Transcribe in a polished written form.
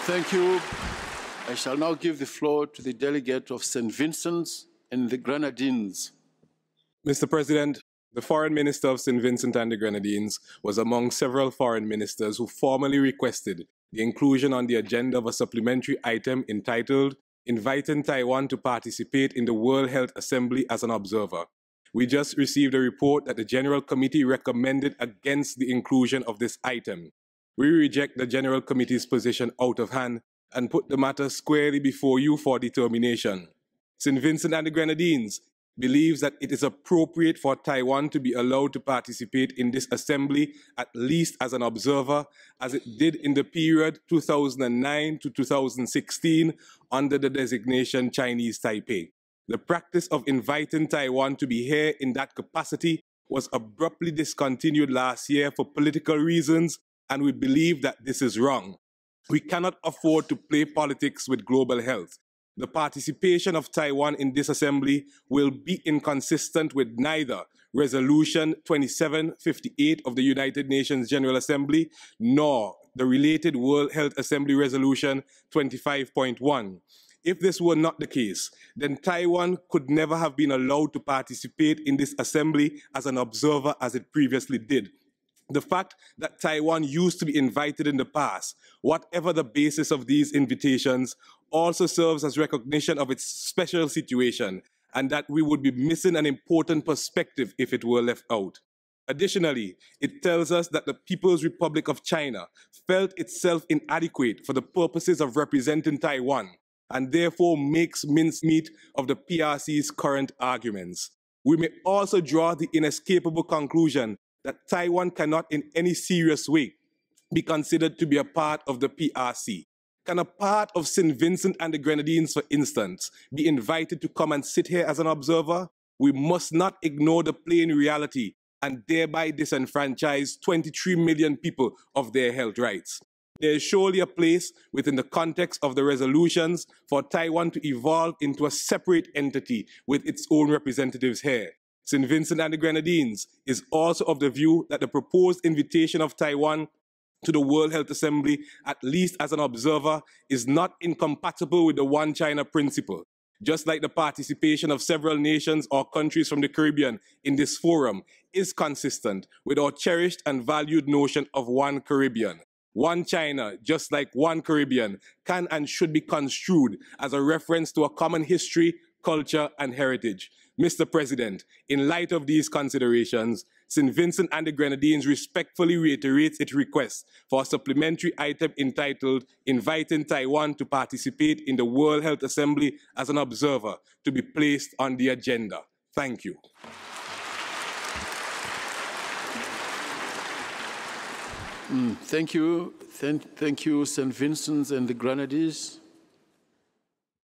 Thank you. I shall now give the floor to the delegate of St. Vincent's and the Grenadines. Mr. President, the Foreign Minister of St. Vincent and the Grenadines was among several foreign ministers who formally requested the inclusion on the agenda of a supplementary item entitled Inviting Taiwan to Participate in the World Health Assembly as an Observer. We just received a report that the General Committee recommended against the inclusion of this item. We reject the General Committee's position out of hand and put the matter squarely before you for determination. St. Vincent and the Grenadines believes that it is appropriate for Taiwan to be allowed to participate in this assembly, at least as an observer, as it did in the period 2009 to 2016 under the designation Chinese Taipei. The practice of inviting Taiwan to be here in that capacity was abruptly discontinued last year for political reasons, and we believe that this is wrong. We cannot afford to play politics with global health. The participation of Taiwan in this assembly will be inconsistent with neither Resolution 2758 of the United Nations General Assembly nor the related World Health Assembly Resolution 25.1. If this were not the case, then Taiwan could never have been allowed to participate in this assembly as an observer as it previously did. The fact that Taiwan used to be invited in the past, whatever the basis of these invitations, also serves as recognition of its special situation and that we would be missing an important perspective if it were left out. Additionally, it tells us that the People's Republic of China felt itself inadequate for the purposes of representing Taiwan and therefore makes mincemeat of the PRC's current arguments. We may also draw the inescapable conclusion that Taiwan cannot in any serious way be considered to be a part of the PRC. Can a part of St. Vincent and the Grenadines, for instance, be invited to come and sit here as an observer? We must not ignore the plain reality and thereby disenfranchise 23 million people of their health rights. There is surely a place within the context of the resolutions for Taiwan to evolve into a separate entity with its own representatives here. St. Vincent and the Grenadines is also of the view that the proposed invitation of Taiwan to the World Health Assembly, at least as an observer, is not incompatible with the One China principle. Just like the participation of several nations or countries from the Caribbean in this forum is consistent with our cherished and valued notion of One Caribbean. One China, just like One Caribbean, can and should be construed as a reference to a common history, culture, and heritage. Mr. President, in light of these considerations, St. Vincent and the Grenadines respectfully reiterates its request for a supplementary item entitled Inviting Taiwan to Participate in the World Health Assembly as an Observer to be placed on the agenda. Thank you. Thank you, St. Vincent's and the Grenadines.